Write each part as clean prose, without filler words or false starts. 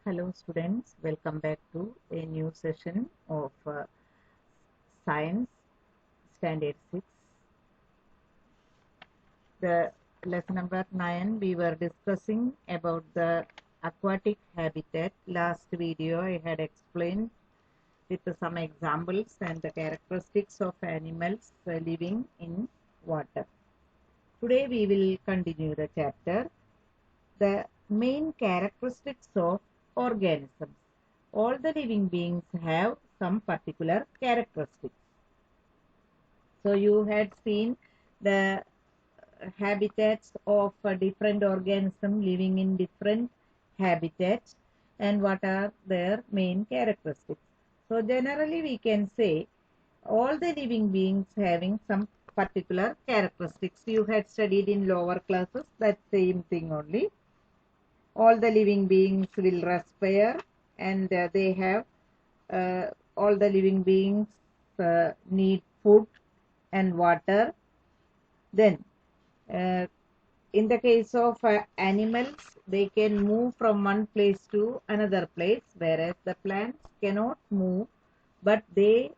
Hello students, welcome back to a new session of Science Standard 6. The lesson number 9, we were discussing about the aquatic habitat. Last video I had explained with some examples and the characteristics of animals living in water. Today we will continue the chapter. The main characteristics of organisms. All the living beings have some particular characteristics. So you had seen the habitats of different organisms living in different habitats and what are their main characteristics. So generally we can say all the living beings having some particular characteristics. You had studied in lower classes, that same thing only. All the living beings will respire and they have all the living beings need food and water. Then in the case of animals, they can move from one place to another place, whereas the plants cannot move, but they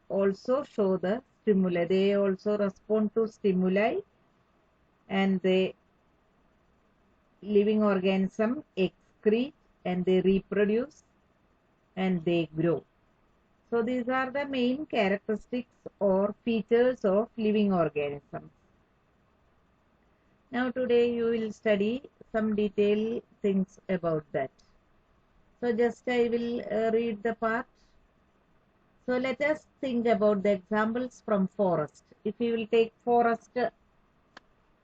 also show the stimuli. They also respond to stimuli, and the living organism excrete and they reproduce and they grow. So these are the main characteristics or features of living organisms. Now today you will study some detailed things about that. So just I will read the part. So let us think about the examples from forest. If we will take forest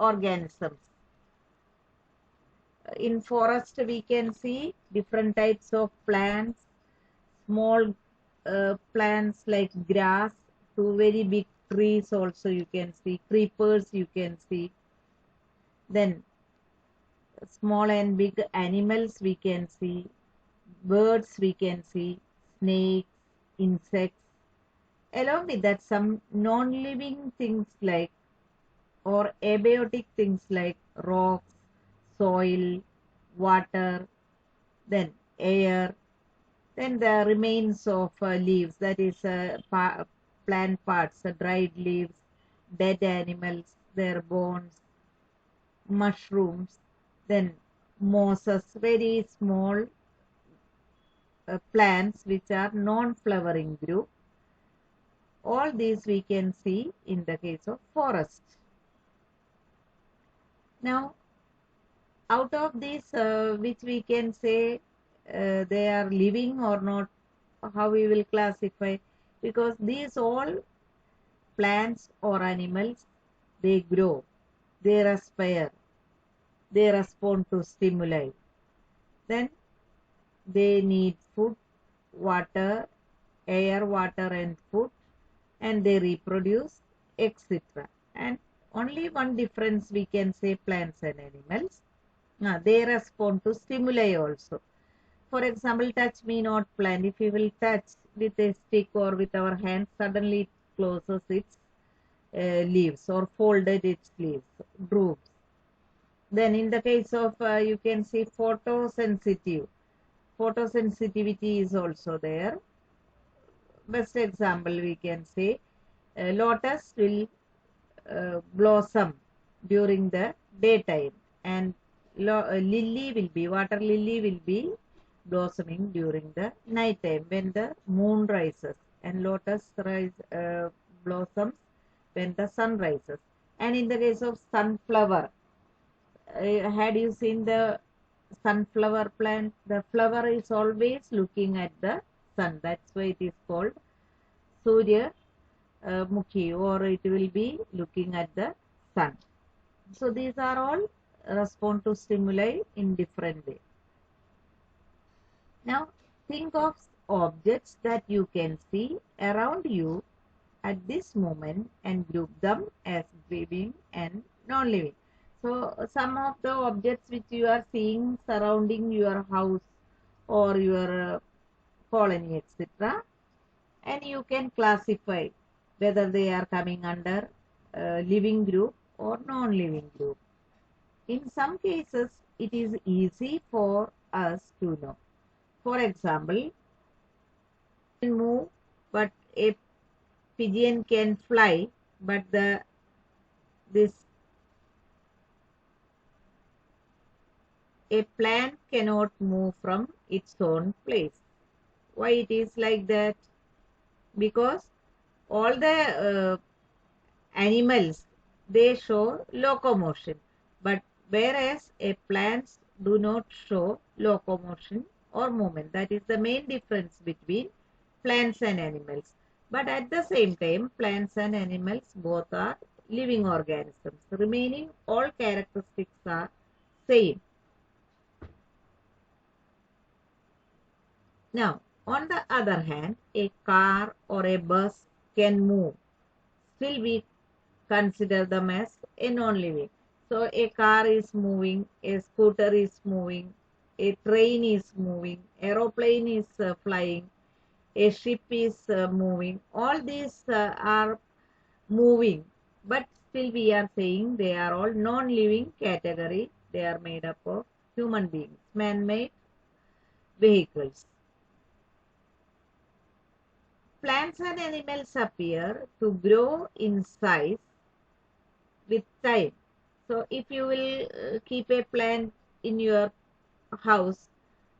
organisms. In forest we can see different types of plants, small plants like grass to very big trees also you can see, creepers you can see. Then small and big animals we can see, birds we can see, snakes, insects. Along with that some non-living things like or abiotic things like rocks, soil, water, then air, then the remains of leaves, that is plant parts, dried leaves, dead animals, their bones, mushrooms, then mosses, very small plants which are non-flowering group. All these we can see in the case of forest. Now, out of these, which we can say they are living or not, how we will classify, because these all plants or animals, they grow, they respire, they respond to stimuli, then they need food, water, air, water and food, and they reproduce, etc. And only one difference we can say plants and animals. They respond to stimuli also. For example, touch me not plant. If you will touch with a stick or with our hands, suddenly it closes its leaves or folded its leaves, droops. Then in the case of, you can see photosensitive. Photosensitivity is also there. Best example we can say, lotus will blossom during the daytime and lily will be, water lily will be blossoming during the night time when the moon rises, and lotus blossoms when the sun rises. And in the case of sunflower, had you seen the sunflower plant? The flower is always looking at the sun. That's why it is called Surya Mukhi, or it will be looking at the sun. So these are all respond to stimuli in different way. Now think of objects that you can see around you at this moment and group them as living and non-living. So some of the objects which you are seeing surrounding your house or your colony, etc., and you can classify whether they are coming under living group or non-living group. In some cases, it is easy for us to know. For example, can move, but a pigeon can fly, but this a plant cannot move from its own place. Why it is like that? Because all the animals, they show locomotion, but whereas a plants do not show locomotion or movement. That is the main difference between plants and animals. But at the same time, plants and animals both are living organisms. Remaining all characteristics are same. Now, on the other hand, a car or a bus can move. Still, we consider them as a non-living. So, a car is moving, a scooter is moving, a train is moving, aeroplane is flying, a ship is moving. All these are moving, but still we are saying they are all non-living category. They are made up of human beings, man-made vehicles. Plants and animals appear to grow in size with time. So if you will keep a plant in your house,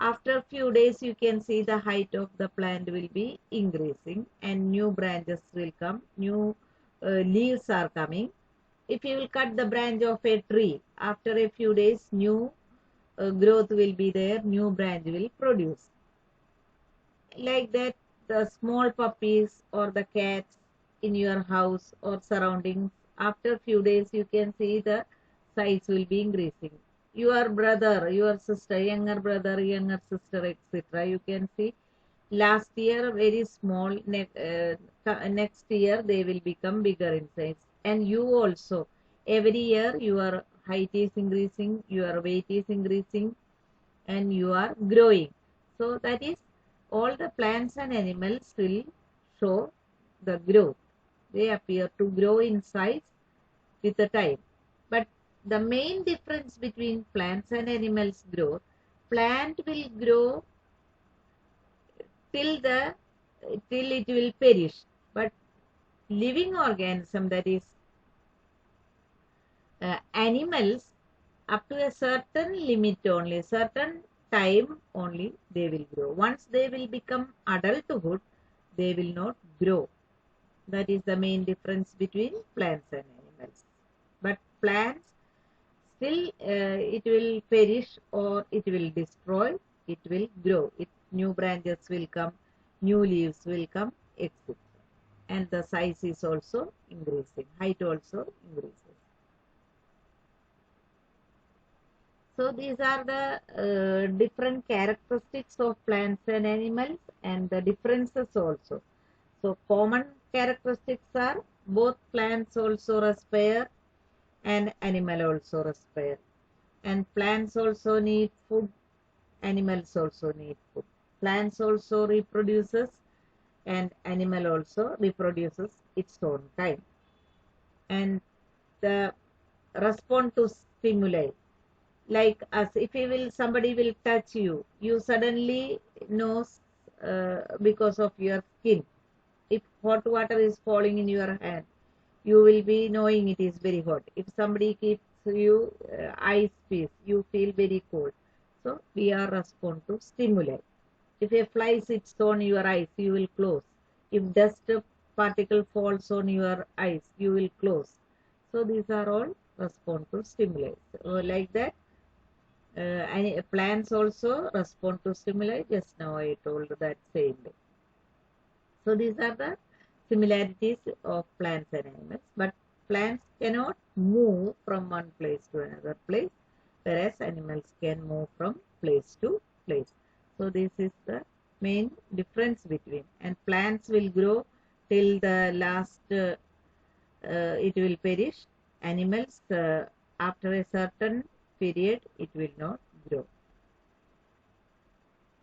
after a few days you can see the height of the plant will be increasing and new branches will come, new leaves are coming. If you will cut the branch of a tree, after a few days new growth will be there, new branch will produce. Like that, the small puppies or the cats in your house or surroundings, after few days you can see the size will be increasing. Your brother, your sister, younger brother, younger sister, etc., you can see last year very small, next year they will become bigger in size. And you also, every year your height is increasing, your weight is increasing, and you are growing. So that is, all the plants and animals will show the growth. They appear to grow in size with the time. But the main difference between plants and animals growth, plant will grow till it will perish. But living organism, that is animals, up to a certain limit only, certain time only they will grow. Once they will become adulthood, they will not grow. That is the main difference between plants and animals. But plants, still it will perish or it will destroy, it will grow. New branches will come, new leaves will come, etc. And the size is also increasing, height also increases. So these are the different characteristics of plants and animals and the differences also. So common characteristics are both plants also respire and animal also respire. And plants also need food, animals also need food. Plants also reproduces and animal also reproduces its own kind. And the respond to stimuli, like us, if you will, somebody will touch you, you suddenly knows because of your skin. If hot water is falling in your hand, you will be knowing it is very hot. If somebody keeps you ice piece, you feel very cold. So we are respond to stimuli. If a fly sits on your eyes, you will close. If dust particle falls on your eyes, you will close. So these are all respond to stimuli. So like that, and plants also respond to stimuli. Just now I told that same way. So these are the similarities of plants and animals. But plants cannot move from one place to another place, whereas animals can move from place to place. So this is the main difference between. And plants will grow till the last, it will perish. Animals, after a certain period, it will not grow.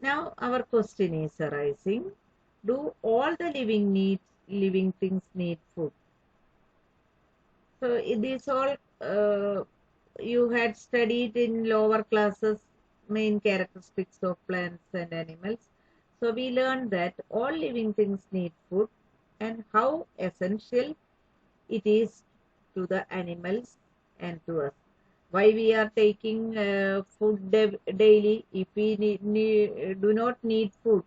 Now our question is arising, do all the living things need food? So this all you had studied in lower classes main characteristics of plants and animals. So we learned that all living things need food and how essential it is to the animals and to us. Why we are taking food daily? If we do not need food,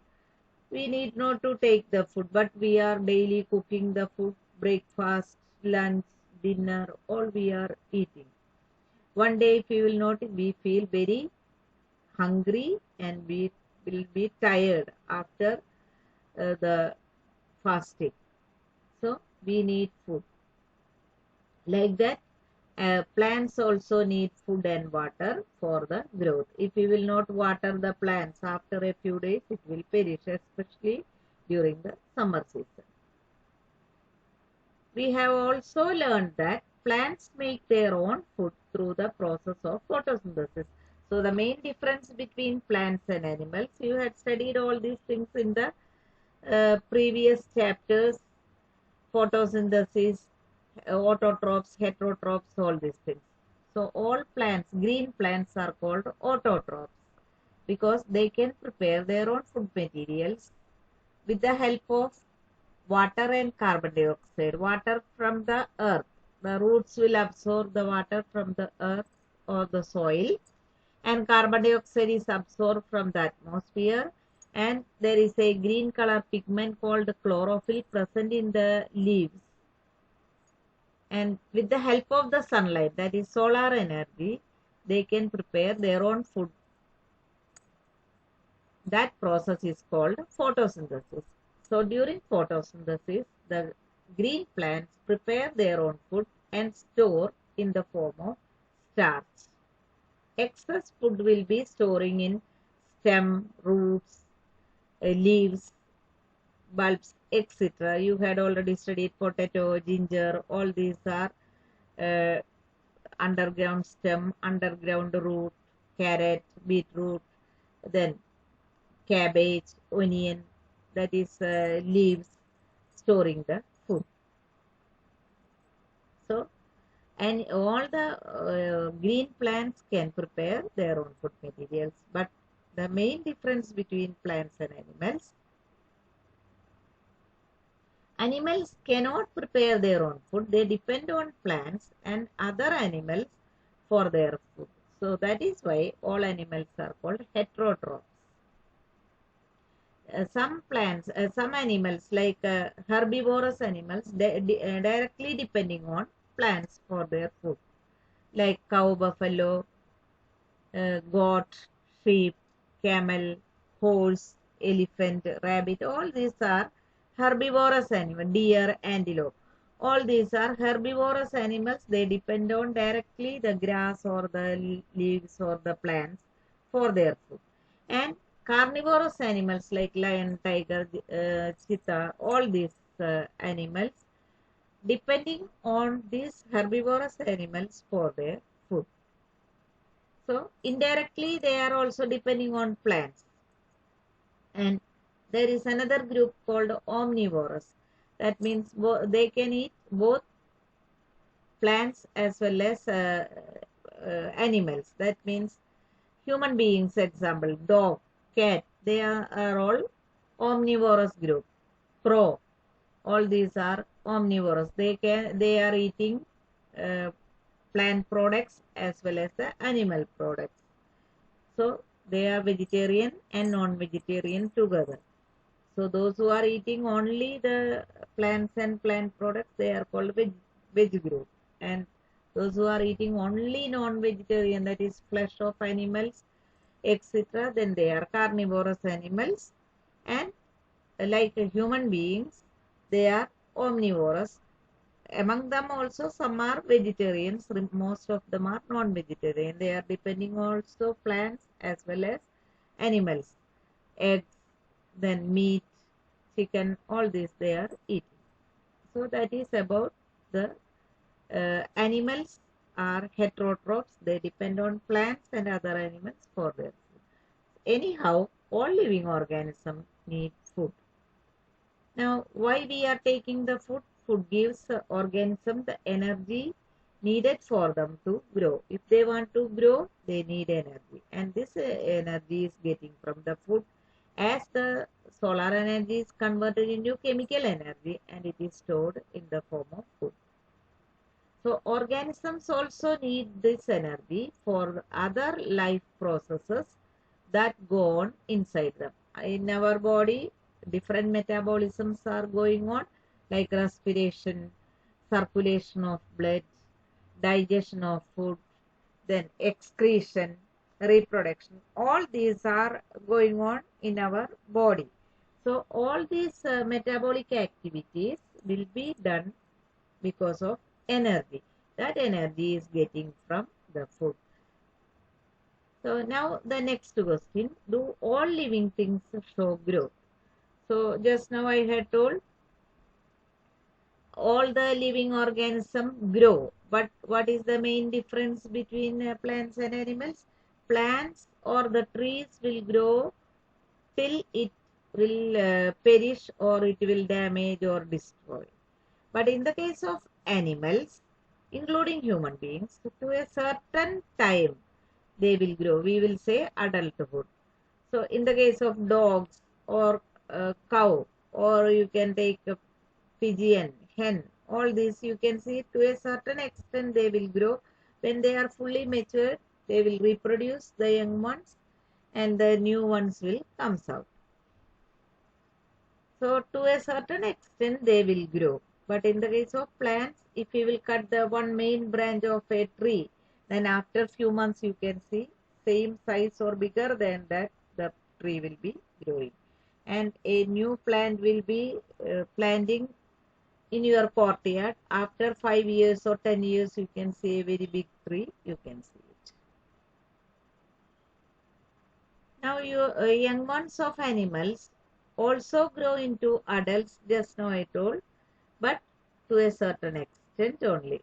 we need not to take the food, but we are daily cooking the food, breakfast, lunch, dinner, all we are eating. One day, if we will not, we feel very hungry and we will be tired after the fasting. So we need food. Like that, plants also need food and water for the growth. If we will not water the plants after a few days, it will perish, especially during the summer season. We have also learned that plants make their own food through the process of photosynthesis. So the main difference between plants and animals, you had studied all these things in the previous chapters, photosynthesis, autotrophs, heterotrophs, all these things. So all plants, green plants are called autotrophs because they can prepare their own food materials with the help of water and carbon dioxide. Water from the earth. The roots will absorb the water from the earth or the soil, and carbon dioxide is absorbed from the atmosphere, and there is a green color pigment called chlorophyll present in the leaves, and with the help of the sunlight, that is solar energy, they can prepare their own food. That process is called photosynthesis. So during photosynthesis, the green plants prepare their own food and store in the form of starch. Excess food will be storing in stem, roots, leaves, bulbs, etc. You had already studied potato, ginger, all these are uh, underground stem, underground root, carrot, beetroot, then cabbage, onion, that is leaves storing the food. So, and all the green plants can prepare their own food materials. But the main difference between plants and animals cannot prepare their own food. They depend on plants and other animals for their food. So that is why all animals are called heterotrophs. Some plants, some animals like herbivorous animals, directly depending on plants for their food, like cow, buffalo, goat, sheep, camel, horse, elephant, rabbit. All these are herbivorous animals. Deer, antelope. All these are herbivorous animals. They depend on directly the grass or the leaves or the plants for their food. And carnivorous animals like lion, tiger, cheetah, all these animals depending on these herbivorous animals for their food. So indirectly they are also depending on plants. And there is another group called omnivorous. That means they can eat both plants as well as animals. That means human beings, example, dog, cat, they are all omnivorous group. Crow, all these are omnivorous. They are eating uh, plant products as well as the animal products. So they are vegetarian and non-vegetarian together. So those who are eating only the plants and plant products, they are called veg group. And those who are eating only non-vegetarian, that is flesh of animals, etc., then they are carnivorous animals. And like human beings, they are omnivorous. Among them also some are vegetarians, most of them are non-vegetarian. They are depending also plants as well as animals, eggs, then meat, chicken, all these they are eating. So that is about the animals are heterotrophs. They depend on plants and other animals for their food. Anyhow, all living organisms need food. Now, why we are taking the food? Food gives the organism the energy needed for them to grow. If they want to grow, they need energy, and this energy is getting from the food, as the solar energy is converted into chemical energy and it is stored in the form of food. So organisms also need this energy for other life processes that go on inside them. In our body, different metabolisms are going on, like respiration, circulation of blood, digestion of food, then excretion, reproduction. All these are going on in our body. So all these metabolic activities will be done because of energy. That energy is getting from the food. So now the next question, do all living things show growth? So just now I had told all the living organisms grow, but what is the main difference between plants and animals? Plants or the trees will grow till it will perish or it will damage or destroy. But in the case of animals, including human beings, to a certain time they will grow. We will say adulthood. So in the case of dogs or cow, or you can take a pigeon, hen, all these you can see to a certain extent they will grow. When they are fully matured, they will reproduce the young ones and the new ones will come out. So to a certain extent they will grow. But in the case of plants, if you will cut the one main branch of a tree, then after few months you can see same size or bigger than that the tree will be growing. And a new plant will be planting in your courtyard. After 5 years or 10 years you can see a very big tree, you can see it. Now your young ones of animals also grow into adults, just now I told, but to a certain extent only.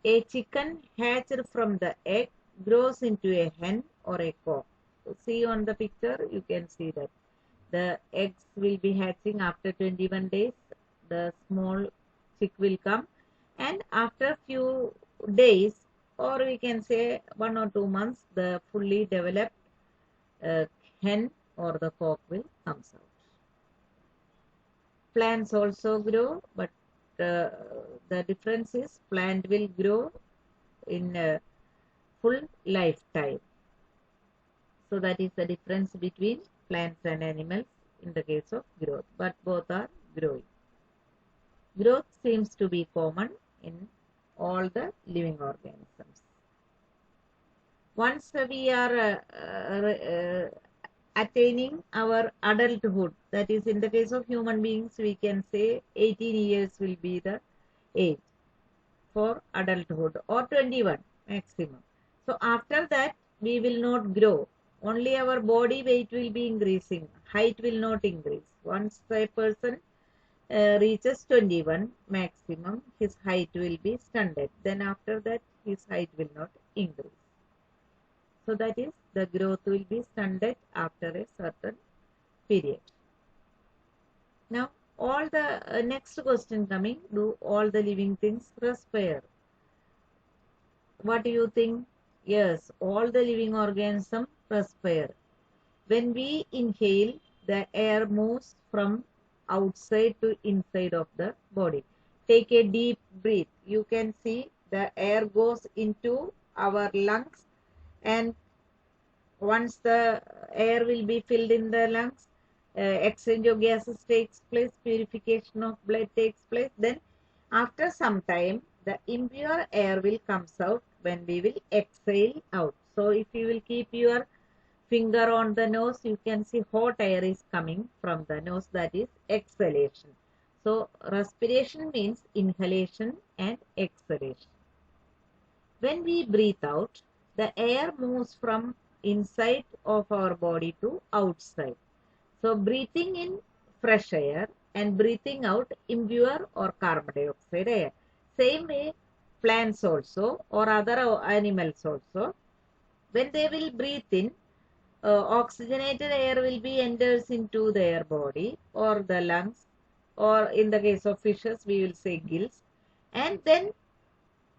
A chicken hatched from the egg grows into a hen or a cock. So see on the picture, you can see that the eggs will be hatching after 21 days. The small chick will come, and after few days, or we can say 1 or 2 months, the fully developed hen or the cock will come out. Plants also grow, but the difference is plant will grow in a full lifetime. So that is the difference between plants and animals in the case of growth, but both are growing. Growth seems to be common in all the living organisms. Once we are attaining our adulthood, that is in the case of human beings, we can say 18 years will be the age for adulthood, or 21 maximum. So after that we will not grow, only our body weight will be increasing, height will not increase. Once a person reaches 21 maximum, his height will be stunted, then after that his height will not increase. So that is, the growth will be stunted after a certain period. Now all the next question coming, do all the living things respire? What do you think? Yes, all the living organisms respire. When we inhale, the air moves from outside to inside of the body. Take a deep breath. You can see the air goes into our lungs, and once the air will be filled in the lungs, exchange of gases takes place, purification of blood takes place. Then after some time, the impure air will comes out when we will exhale out. So if you will keep your finger on the nose, you can see hot air is coming from the nose, that is exhalation. So respiration means inhalation and exhalation. When we breathe out, the air moves from inside of our body to outside. So breathing in fresh air and breathing out impure or carbon dioxide air. Same way plants also or other animals also, when they will breathe in, oxygenated air will be enters into their body or the lungs, or in the case of fishes we will say gills, And then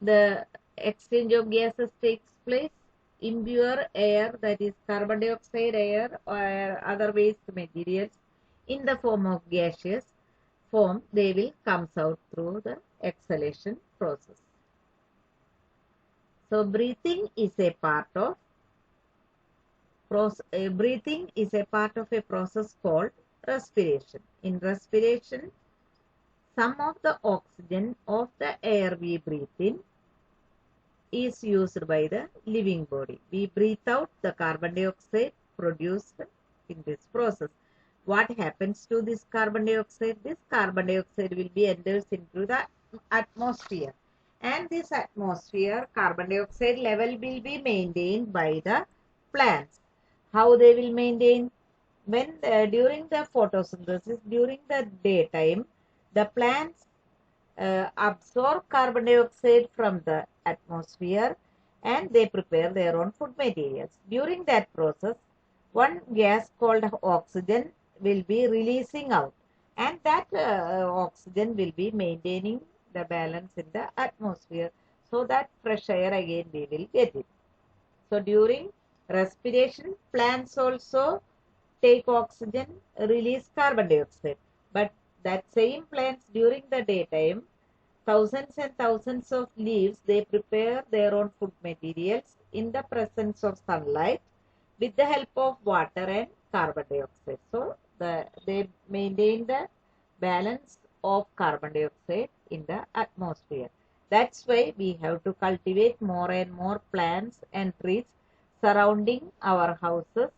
the exchange of gases takes place. Impure air, that is carbon dioxide air or other waste materials in the form of gaseous form, they will comes out through the exhalation process. So breathing is a part of a process called respiration. In respiration, some of the oxygen of the air we breathe in is used by the living body. We breathe out the carbon dioxide produced in this process. What happens to this carbon dioxide? This carbon dioxide will be enters into the atmosphere, and this atmosphere carbon dioxide level will be maintained by the plants. How they will maintain? When during the photosynthesis, during the daytime, the plants absorb carbon dioxide from the atmosphere, and they prepare their own food materials. During that process, one gas called oxygen will be releasing out, and that oxygen will be maintaining the balance in the atmosphere, so that fresh air again we will get it. So during respiration, plants also take oxygen, release carbon dioxide. But that same plants during the daytime, thousands and thousands of leaves, they prepare their own food materials in the presence of sunlight with the help of water and carbon dioxide. So they maintain the balance of carbon dioxide in the atmosphere. That's why we have to cultivate more and more plants and trees surrounding our houses,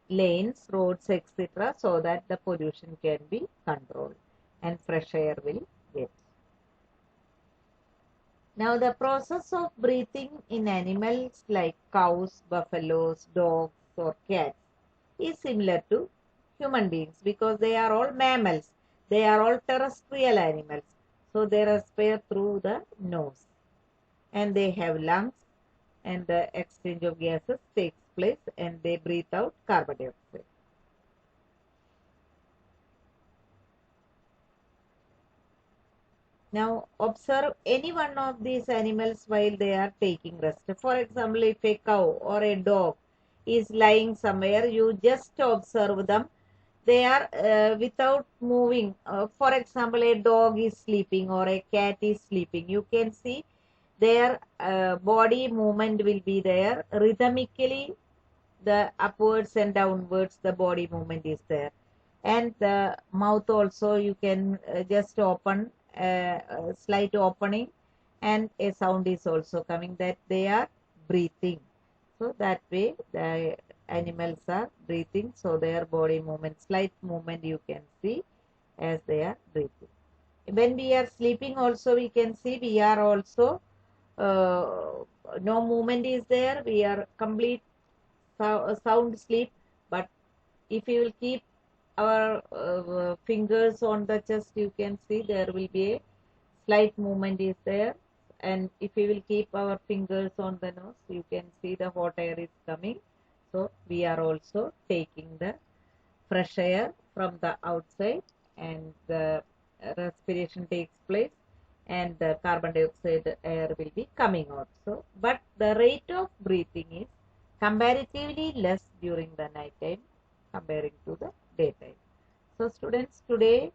lanes, roads, etc., so that the pollution can be controlled and fresh air will get. Now, the process of breathing in animals like cows, buffaloes, dogs, or cats is similar to human beings because they are all mammals. They are all terrestrial animals. So, they respire through the nose, and they have lungs, and the exchange of gases takes place, and they breathe out carbon dioxide. Now observe any one of these animals while they are taking rest. For example, if a cow or a dog is lying somewhere, you just observe them. They are without moving. For example, a dog is sleeping or a cat is sleeping. You can see their body movement will be there. Rhythmically, the upwards and downwards, the body movement is there. And the mouth also, you can just open a slight opening, and a sound is also coming, that they are breathing. So that way the animals are breathing, so their body movement, slight movement you can see as they are breathing. When we are sleeping also, we can see we are also no movement is there, we are complete sound sleep. But if you will keep our fingers on the chest, you can see there will be a slight movement is there. And if we will keep our fingers on the nose, you can see the hot air is coming. So we are also taking the fresh air from the outside, and the respiration takes place, and the carbon dioxide air will be coming out. So, but the rate of breathing is comparatively less during the night time comparing to the daytime. So students, today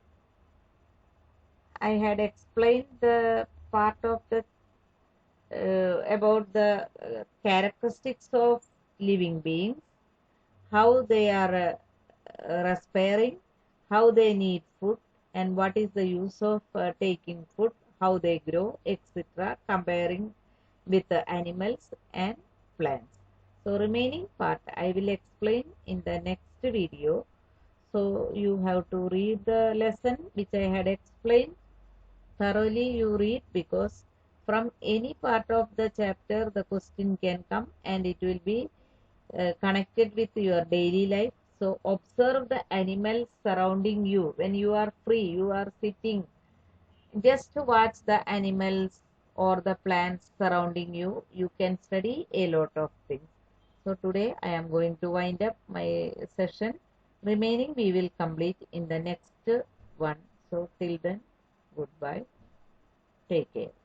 I had explained the part of the about the characteristics of living beings, how they are respiring, how they need food, and what is the use of taking food, how they grow, etc., comparing with the animals and plants. So remaining part I will explain in the next video. So you have to read the lesson which I had explained thoroughly. You read, because from any part of the chapter the question can come, and it will be connected with your daily life. So observe the animals surrounding you. When you are free, you are sitting, just to watch the animals or the plants surrounding you. You can study a lot of things. So today I am going to wind up my session. Remaining we will complete in the next one. So till then, goodbye. Take care.